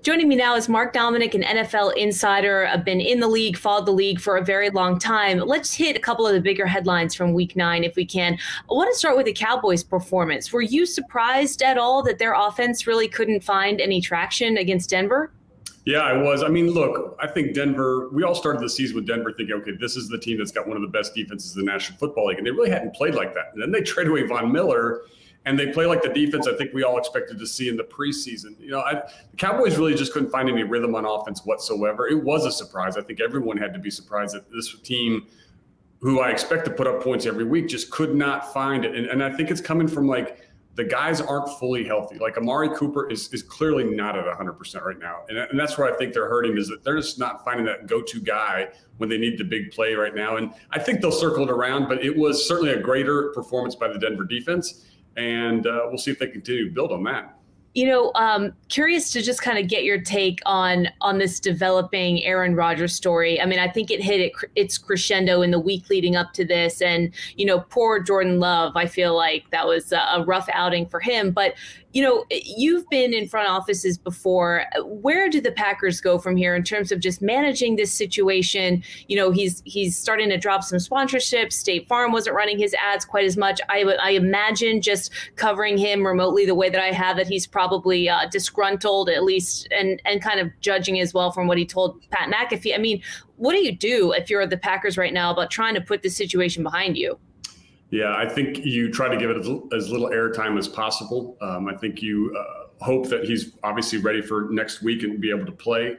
Joining me now is Mark Dominik, an NFL insider. I've been in the league, followed the league for a very long time. Let's hit a couple of the bigger headlines from Week 9 if we can. I want to start with the Cowboys' performance. Were you surprised at all that their offense really couldn't find any traction against Denver? Yeah, I was. I mean, look, I think Denver, we all started the season with Denver thinking, okay, this is the team that's got one of the best defenses in the National Football League. And they really hadn't played like that. And then they trade away Von Miller, and they play like the defense I think we all expected to see in the preseason. You know, the Cowboys really just couldn't find any rhythm on offense whatsoever. It was a surprise. I think everyone had to be surprised that this team, who I expect to put up points every week, just could not find it. And I think it's coming from, like, the guys aren't fully healthy. Like, Amari Cooper is clearly not at 100% right now. And that's where I think they're hurting, is that they're just not finding that go-to guy when they need the big play right now. And I think they'll circle it around, but it was certainly a greater performance by the Denver defense. And we'll see if they continue to build on that. You know, curious to just kind of get your take on this developing Aaron Rodgers story. I mean, I think it hit its crescendo in the week leading up to this. And, you know, poor Jordan Love, I feel like that was a rough outing for him. But, you know, you've been in front offices before. Where do the Packers go from here in terms of just managing this situation? You know, he's starting to drop some sponsorships. State Farm wasn't running his ads quite as much. I imagine just covering him remotely the way that I have, that he's probably disgruntled at least, and kind of judging as well from what he told Pat McAfee. I mean, what do you do if you're the Packers right now about trying to put this situation behind you? Yeah, I think you try to give it as little airtime as possible. I think you hope that he's obviously ready for next week and be able to play.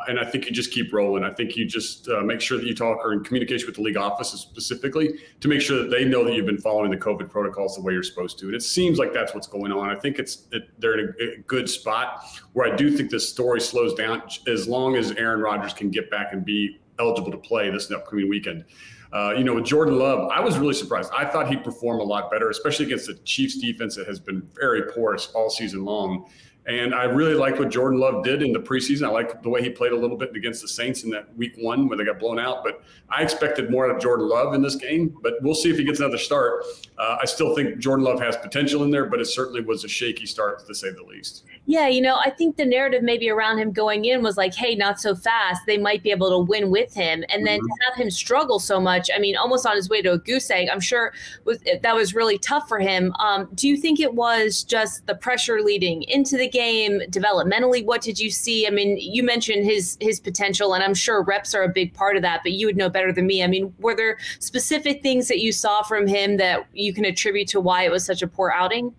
And I think you just keep rolling. I think you just make sure that you talk or in communication with the league offices specifically to make sure that they know that you've been following the COVID protocols the way you're supposed to. And it seems like that's what's going on. I think they're in a good spot where I do think this story slows down as long as Aaron Rodgers can get back and be eligible to play this upcoming weekend. You know, with Jordan Love, I was really surprised. I thought he'd perform a lot better, especially against the Chiefs defense that has been very porous all season long. And I really liked what Jordan Love did in the preseason. I liked the way he played a little bit against the Saints in that week 1 where they got blown out. But I expected more out of Jordan Love in this game. But we'll see if he gets another start. I still think Jordan Love has potential in there, but it certainly was a shaky start, to say the least. Yeah, you know, I think the narrative maybe around him going in was like, hey, not so fast. They might be able to win with him. And then to have him struggle so much, I mean, almost on his way to a goose egg, I'm sure that was really tough for him. Do you think it was just the pressure leading into the game, developmentally? What did you see? I mean, you mentioned his potential, and I'm sure reps are a big part of that, but you would know better than me. I mean, were there specific things that you saw from him that you can attribute to why it was such a poor outing?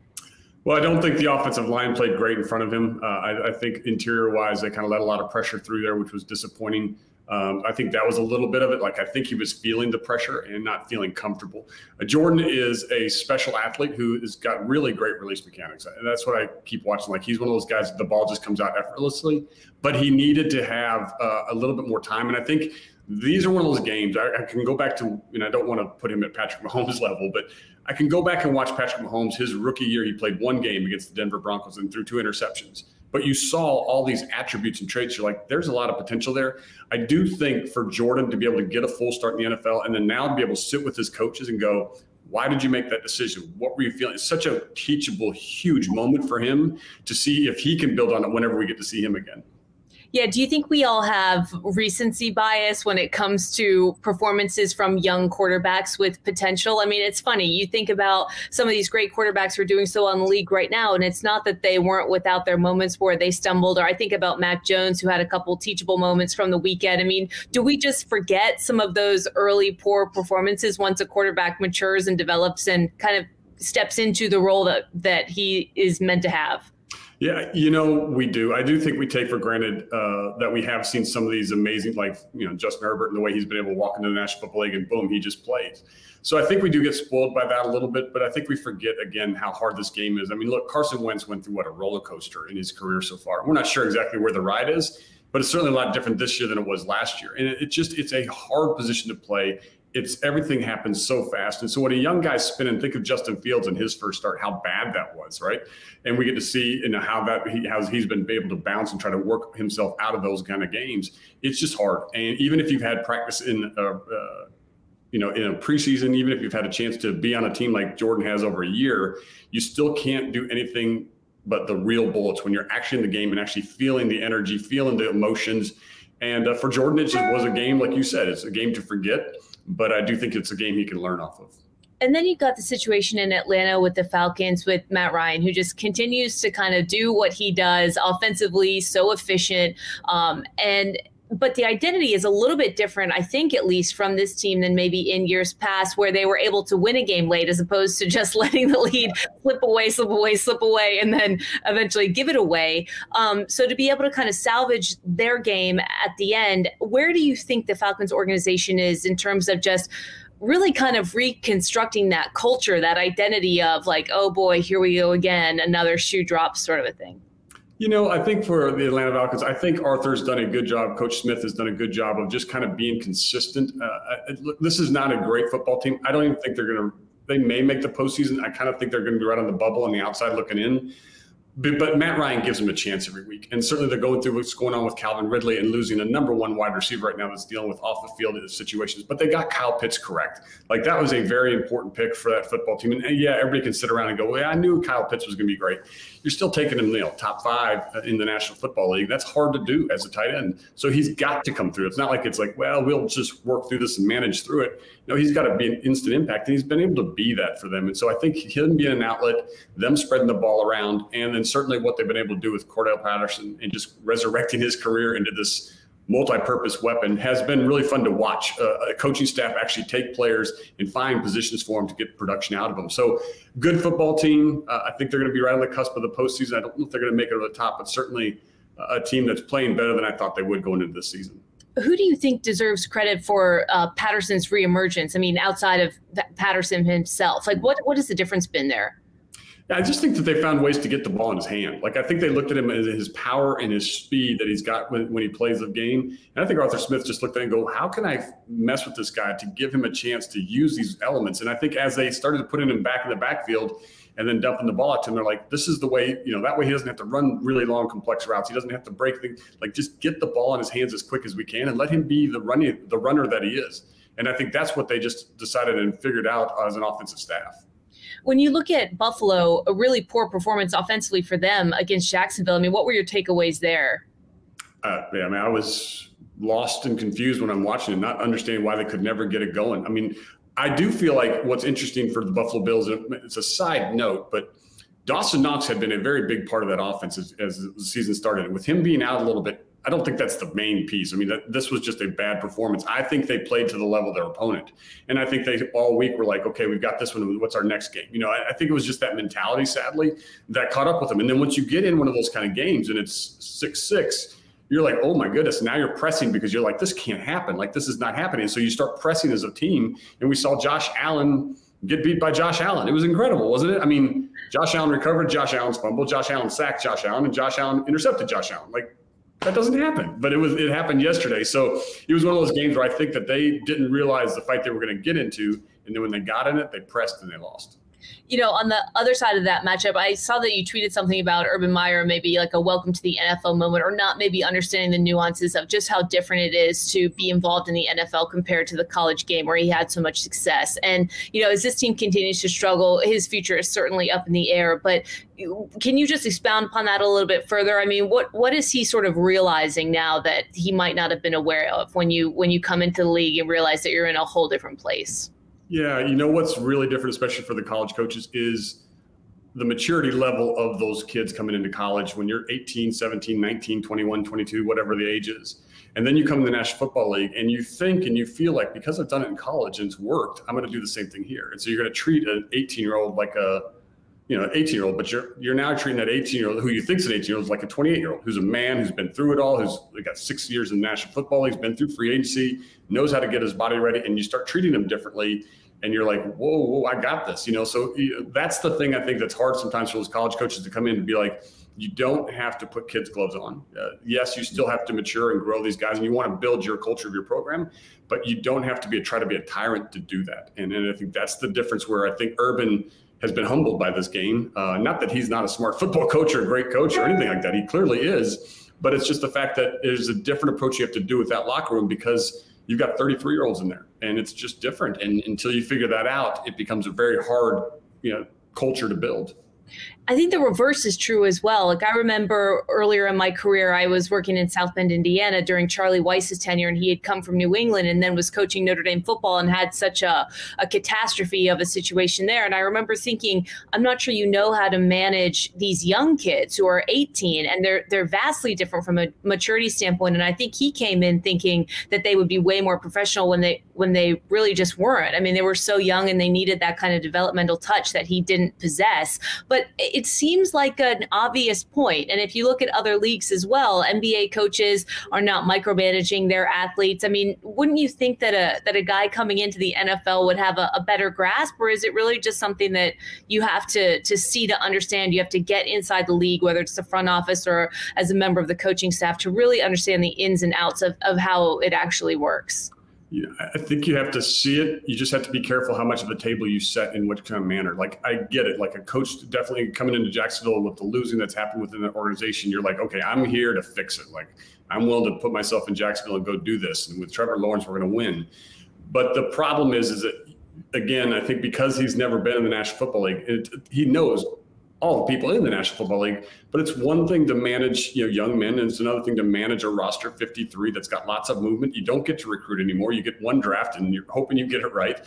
Well, I don't think the offensive line played great in front of him. I think interior-wise, they kind of let a lot of pressure through there, which was disappointing. I think that was a little bit of it. Like, I think he was feeling the pressure and not feeling comfortable. Jordan is a special athlete who has got really great release mechanics. And that's what I keep watching. Like, he's one of those guys that the ball just comes out effortlessly, but he needed to have a little bit more time. And I think these are one of those games. I can go back to, you know, I don't want to put him at Patrick Mahomes level, but I can go back and watch Patrick Mahomes. His rookie year, he played 1 game against the Denver Broncos and threw 2 interceptions. But you saw all these attributes and traits. You're like, there's a lot of potential there. I do think for Jordan to be able to get a full start in the NFL and then now to be able to sit with his coaches and go, why did you make that decision? What were you feeling? It's such a teachable, huge moment for him to see if he can build on it whenever we get to see him again. Yeah. Do you think we all have recency bias when it comes to performances from young quarterbacks with potential? I mean, it's funny. You think about some of these great quarterbacks who are doing so well in the league right now, and it's not that they weren't without their moments where they stumbled. Or I think about Mac Jones, who had a couple teachable moments from the weekend. I mean, do we just forget some of those early poor performances once a quarterback matures and develops and kind of steps into the role that he is meant to have? Yeah, you know, we do. I do think we take for granted that we have seen some of these amazing, like, you know, Justin Herbert and the way he's been able to walk into the National Football League and boom, he just plays. So I think we do get spoiled by that a little bit, but I think we forget, again, how hard this game is. I mean, look, Carson Wentz went through, a roller coaster in his career so far. We're not sure exactly where the ride is, but it's certainly a lot different this year than it was last year. And it's a hard position to play. Everything happens so fast. And so when a young guy's spinning, think of Justin Fields in his first start, how bad that was, right? And we get to see how he's been able to bounce and try to work himself out of those kind of games. It's just hard. And even if you've had practice in a preseason, even if you've had a chance to be on a team like Jordan has over a year, you still can't do anything but the real bullets when you're actually in the game and actually feeling the energy, feeling the emotions. And for Jordan, it just was a game, like you said, it's a game to forget, but I do think it's a game he can learn off of. And then you've got the situation in Atlanta with the Falcons with Matt Ryan, who just continues to kind of do what he does offensively, so efficient. But the identity is a little bit different, I think, at least from this team than maybe in years past, where they were able to win a game late as opposed to just letting the lead slip away, and then eventually give it away. So to be able to kind of salvage their game at the end, where do you think the Falcons organization is in terms of just really kind of reconstructing that culture, that identity of like, oh boy, here we go again, another shoe drop sort of a thing? You know, I think for the Atlanta Falcons, I think Arthur's done a good job. Coach Smith has done a good job of just kind of being consistent. This is not a great football team. I don't even think they may make the postseason. I kind of think they're going to be right on the bubble on the outside looking in. But Matt Ryan gives them a chance every week. And certainly they're going through what's going on with Calvin Ridley and losing a number one wide receiver right now that's dealing with off the field situations. But they got Kyle Pitts correct. Like, that was a very important pick for that football team. And yeah, everybody can sit around and go, well, I knew Kyle Pitts was going to be great. You're still taking him, top 5 in the National Football League. That's hard to do as a tight end. So he's got to come through. It's not like it's like, well, we'll just work through this and manage through it. No, he's got to be an instant impact, and he's been able to be that for them. And so I think him being an outlet, them spreading the ball around, and then certainly what they've been able to do with Cordell Patterson and just resurrecting his career into this multi-purpose weapon has been really fun to watch. A coaching staff actually take players and find positions for them to get production out of them. So good football team. I think they're going to be right on the cusp of the postseason. I don't know if they're going to make it over the top, but certainly a team that's playing better than I thought they would going into this season. Who do you think deserves credit for Patterson's reemergence? I mean, outside of Patterson himself, like what has the difference been there? Yeah, I just think that they found ways to get the ball in his hand. Like, I think they looked at him as his power and his speed that he's got when he plays the game. And I think Arthur Smith just looked at it and go, how can I mess with this guy to give him a chance to use these elements? And I think as they started putting him back in the backfield and then dumping the ball out to him, they're like, this is the way, that way he doesn't have to run really long, complex routes. He doesn't have to break things. Like, just get the ball in his hands as quick as we can and let him be the runner that he is. And I think that's what they just decided and figured out as an offensive staff. When you look at Buffalo, a really poor performance offensively for them against Jacksonville, I mean, what were your takeaways there? I was lost and confused when I'm watching it, not understanding why they could never get it going. I mean, I do feel like what's interesting for the Buffalo Bills, it's a side note, but Dawson Knox had been a very big part of that offense as the season started. And with him being out a little bit, I don't think that's the main piece. I mean, this was just a bad performance. I think they played to the level of their opponent. And I think they all week were like, okay, we've got this one. What's our next game? I think it was just that mentality, sadly, that caught up with them. And then once you get in one of those kind of games and it's 6-6, you're like, oh my goodness, now you're pressing because you're like, this can't happen. Like, this is not happening. So you start pressing as a team. And we saw Josh Allen get beat by Josh Allen. It was incredible, wasn't it? I mean, Josh Allen recovered Josh Allen's fumble. Josh Allen sacked Josh Allen, and Josh Allen intercepted Josh Allen. Like, that doesn't happen, but it happened yesterday. So it was one of those games where I think that they didn't realize the fight they were going to get into. And then when they got in it, they pressed and they lost. On the other side of that matchup, I saw that you tweeted something about Urban Meyer, maybe like a welcome to the NFL moment, or not maybe understanding the nuances of just how different it is to be involved in the NFL compared to the college game where he had so much success. And, as this team continues to struggle, his future is certainly up in the air. But can you just expound upon that a little bit further? I mean, what is he sort of realizing now that he might not have been aware of when you come into the league and realize that you're in a whole different place? Yeah, what's really different, especially for the college coaches, is the maturity level of those kids coming into college when you're 18, 17, 19, 21, 22, whatever the age is. And then you come to the National Football League and you think and you feel like, because I've done it in college and it's worked, I'm going to do the same thing here. And so you're going to treat an 18-year-old like an 18-year-old, but you're now treating that 18-year-old who you think's an 18-year-old like a 28-year-old who's a man who's been through it all, who's got 6 years in the National Football League, been through free agency, knows how to get his body ready, and you start treating him differently. And you're like, whoa, I got this, So that's the thing I think that's hard sometimes for those college coaches to come in and be like, you don't have to put kids' gloves on. Yes, you still have to mature and grow these guys, and you want to build your culture of your program, but you don't have to try to be a tyrant to do that. And I think that's the difference where I think Urban has been humbled by this game. Not that he's not a smart football coach or a great coach or anything like that. He clearly is, but it's just the fact that there's a different approach you have to do with that locker room because you've got 33-year-olds in there, and it's just different. And until you figure that out, it becomes a very hard, culture to build. I think the reverse is true as well. Like, I remember earlier in my career, I was working in South Bend, Indiana during Charlie Weiss's tenure, and he had come from New England and then was coaching Notre Dame football and had such a catastrophe of a situation there. And I remember thinking, I'm not sure you know how to manage these young kids who are 18, and they're vastly different from a maturity standpoint. And I think he came in thinking that they would be way more professional when they really just weren't. I mean, they were so young and they needed that kind of developmental touch that he didn't possess. But it seems like an obvious point. And if you look at other leagues as well, NBA coaches are not micromanaging their athletes. I mean, wouldn't you think that a guy coming into the NFL would have a better grasp, or is it really just something that you have to see to understand? You have to get inside the league, whether it's the front office or as a member of the coaching staff, to really understand the ins and outs of how it actually works. Yeah, I think you have to see it. You just have to be careful how much of the table you set in what kind of manner. Like, I get it. Like, a coach definitely coming into Jacksonville with the losing that's happened within the organization, you're like, okay, I'm here to fix it. Like, I'm willing to put myself in Jacksonville and go do this. And with Trevor Lawrence, we're going to win. But the problem is that, again, I think because he's never been in the National Football League, he knows all the people in the National Football League, but it's one thing to manage, young men, and it's another thing to manage a roster of 53 that's got lots of movement. You don't get to recruit anymore. You get one draft, and you're hoping you get it right.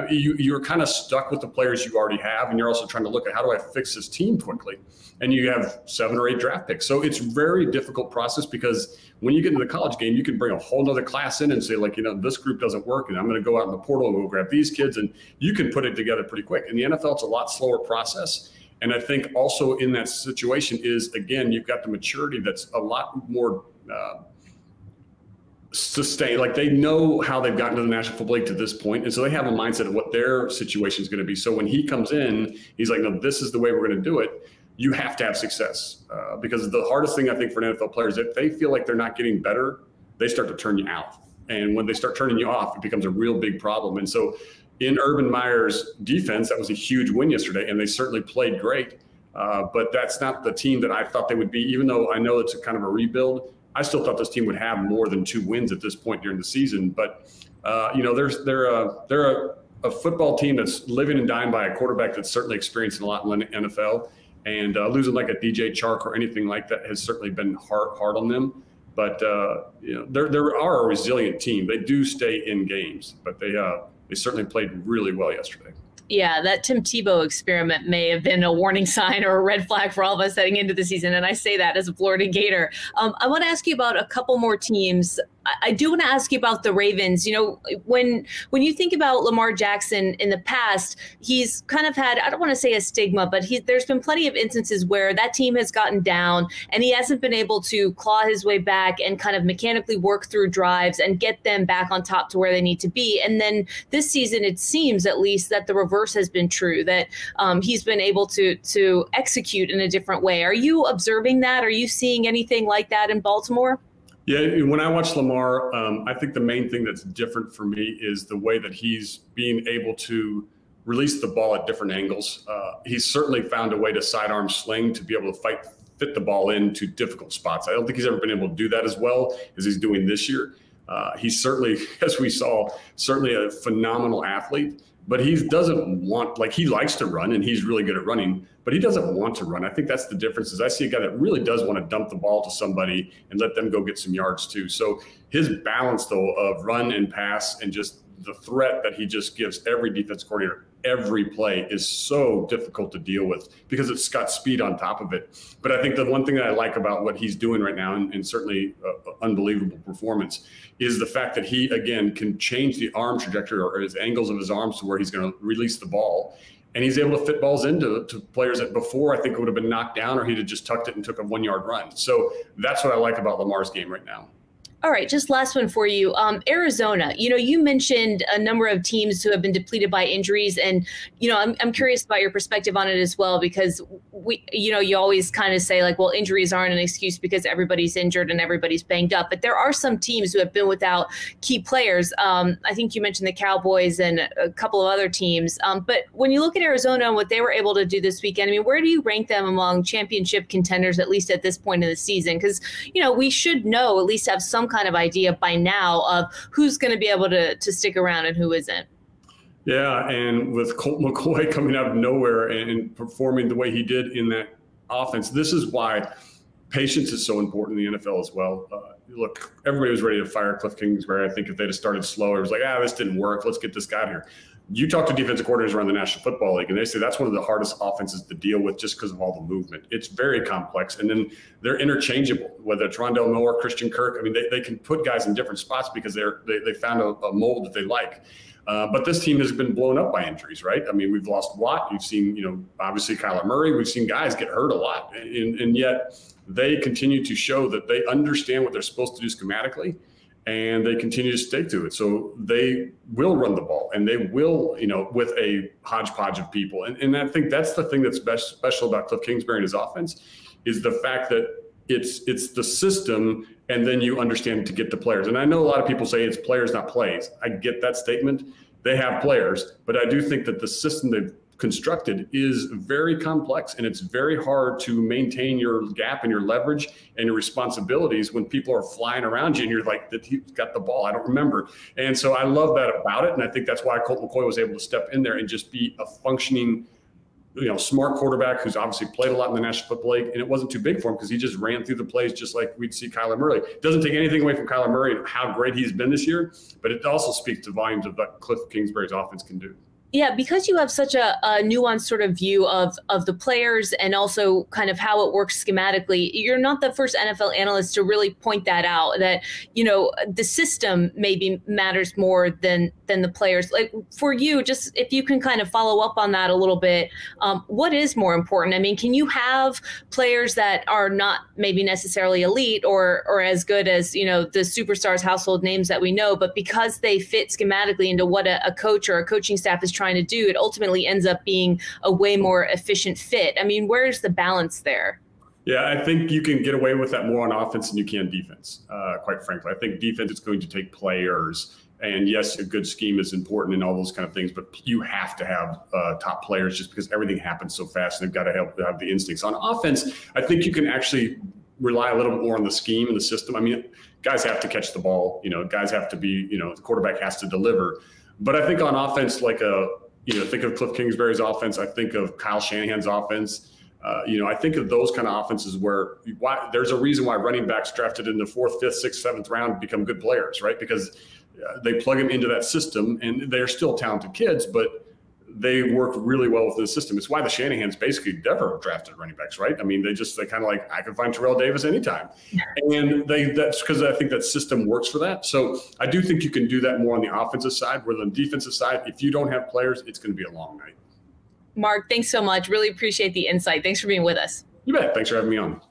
You're kind of stuck with the players you already have, and you're also trying to look at how do I fix this team quickly. And you have 7 or 8 draft picks, so it's a very difficult process, because when you get into the college game, you can bring a whole nother class in and say, like, this group doesn't work, and I'm going to go out in the portal and go grab these kids, and you can put it together pretty quick. In the NFL, it's a lot slower process. And I think also in that situation is, again, you've got the maturity that's a lot more sustained. Like, they know how they've gotten to the National Football League to this point, and so they have a mindset of what their situation is going to be. So when he comes in, he's like, no, this is the way we're going to do it. You have to have success, because the hardest thing I think for an NFL player is if they feel like they're not getting better, they start to turn you out. And when they start turning you off, it becomes a real big problem. And so in Urban Meyer's defense, that was a huge win yesterday, and they certainly played great. But that's not the team that I thought they would be. Even though I know it's a kind of a rebuild, I still thought this team would have more than 2 wins at this point during the season. But they're a football team that's living and dying by a quarterback that's certainly experiencing a lot in the NFL, and losing like a DJ Chark or anything like that has certainly been hard on them. But they are a resilient team. They do stay in games, but they certainly played really well yesterday. Yeah, that Tim Tebow experiment may have been a warning sign or a red flag for all of us heading into the season. And I say that as a Florida Gator. I want to ask you about a couple more teams. I do want to ask you about the Ravens. When you think about Lamar Jackson in the past, he's kind of had, I don't want to say a stigma, but there's been plenty of instances where that team has gotten down and he hasn't been able to claw his way back and kind of mechanically work through drives and get them back on top to where they need to be. And then this season, it seems at least that the reverse has been true, that he's been able to execute in a different way. Are you observing that? Are you seeing anything like that in Baltimore? Yeah, when I watch Lamar, I think the main thing that's different for me is the way that he's being able to release the ball at different angles. He's certainly found a way to sidearm sling to be able to fit the ball into difficult spots. I don't think he's ever been able to do that as well as he's doing this year. He's certainly, as we saw, certainly a phenomenal athlete. But he doesn't want, like, he likes to run and he's really good at running, but he doesn't want to run. I think that's the difference. Is I see a guy that really does want to dump the ball to somebody and let them go get some yards too. So his balance, though, of run and pass and just the threat that he just gives every defense coordinator every play is so difficult to deal with because it's got speed on top of it. But I think the one thing that I like about what he's doing right now, and certainly unbelievable performance, is the fact that he, again, can change the arm trajectory or his angles of his arms to where he's going to release the ball. And he's able to fit balls into players that before I think would have been knocked down, or he'd have just tucked it and took a 1-yard run. So that's what I like about Lamar's game right now. All right, just last one for you. Arizona, you mentioned a number of teams who have been depleted by injuries. And, I'm curious about your perspective on it as well, because you always kind of say, like, well, injuries aren't an excuse because everybody's injured and everybody's banged up. But there are some teams who have been without key players. I think you mentioned the Cowboys and a couple of other teams. But when you look at Arizona and what they were able to do this weekend, I mean, where do you rank them among championship contenders, at least at this point in the season? Because, we should know, at least have some kind of idea by now of who's going to be able to stick around and who isn't. Yeah, and with Colt McCoy coming out of nowhere and performing the way he did in that offense, this is why patience is so important in the NFL as well. Look, everybody was ready to fire Cliff Kingsbury. I think if they'd have started slow, it was like, this didn't work. Let's get this guy here. You talk to defensive coordinators around the National Football League, and they say that's one of the hardest offenses to deal with just because of all the movement. It's very complex, and then they're interchangeable, whether it's Rondale Moore or Christian Kirk. I mean, they can put guys in different spots because they found a mold that they like. But this team has been blown up by injuries, right? I mean, we've lost Watt. We've seen, obviously Kyler Murray. We've seen guys get hurt a lot, and yet they continue to show that they understand what they're supposed to do schematically, and they continue to stick to it. So they will run the ball, and they will, with a hodgepodge of people. And I think that's the thing that's special about Cliff Kingsbury and his offense is the fact that it's the system, and then you understand to get the players. And I know a lot of people say it's players, not plays. I get that statement. They have players, but I do think that the system they've constructed is very complex, and it's very hard to maintain your gap and your leverage and your responsibilities when people are flying around you and you're like, he's got the ball, I don't remember. And so I love that about it, and I think that's why Colt McCoy was able to step in there and just be a functioning, smart quarterback who's obviously played a lot in the National Football League, and it wasn't too big for him because he just ran through the plays just like we'd see Kyler Murray. It doesn't take anything away from Kyler Murray and how great he's been this year, but it also speaks to volumes of what Cliff Kingsbury's offense can do. Yeah, because you have such a nuanced sort of view of the players and also kind of how it works schematically, you're not the first NFL analyst to really point that out, that, the system maybe matters more than the players. Like for you, just if you can kind of follow up on that a little bit, what is more important? I mean, can you have players that are not maybe necessarily elite or as good as, the superstars, household names that we know, but because they fit schematically into what a coach or a coaching staff is trying to do, it ultimately ends up being a way more efficient fit. I mean, where's the balance there? Yeah, I think you can get away with that more on offense than you can defense, quite frankly. I think defense is going to take players. And yes, a good scheme is important and all those kind of things, but you have to have top players just because everything happens so fast and they've got to have the instincts. On offense, I think you can actually rely a little bit more on the scheme and the system. I mean, guys have to catch the ball, guys have to be, the quarterback has to deliver. But I think on offense, think of Cliff Kingsbury's offense. I think of Kyle Shanahan's offense. I think of those kind of offenses where there's a reason why running backs drafted in the 4th, 5th, 6th, 7th round become good players, right? Because they plug them into that system, and they're still talented kids, but they work really well with the system. It's why the Shanahans basically never drafted running backs, right? I mean, they kind of like, I can find Terrell Davis anytime. And that's because I think that system works for that. So I do think you can do that more on the offensive side, where on the defensive side, if you don't have players, it's going to be a long night. Mark, thanks so much. Really appreciate the insight. Thanks for being with us. You bet. Thanks for having me on.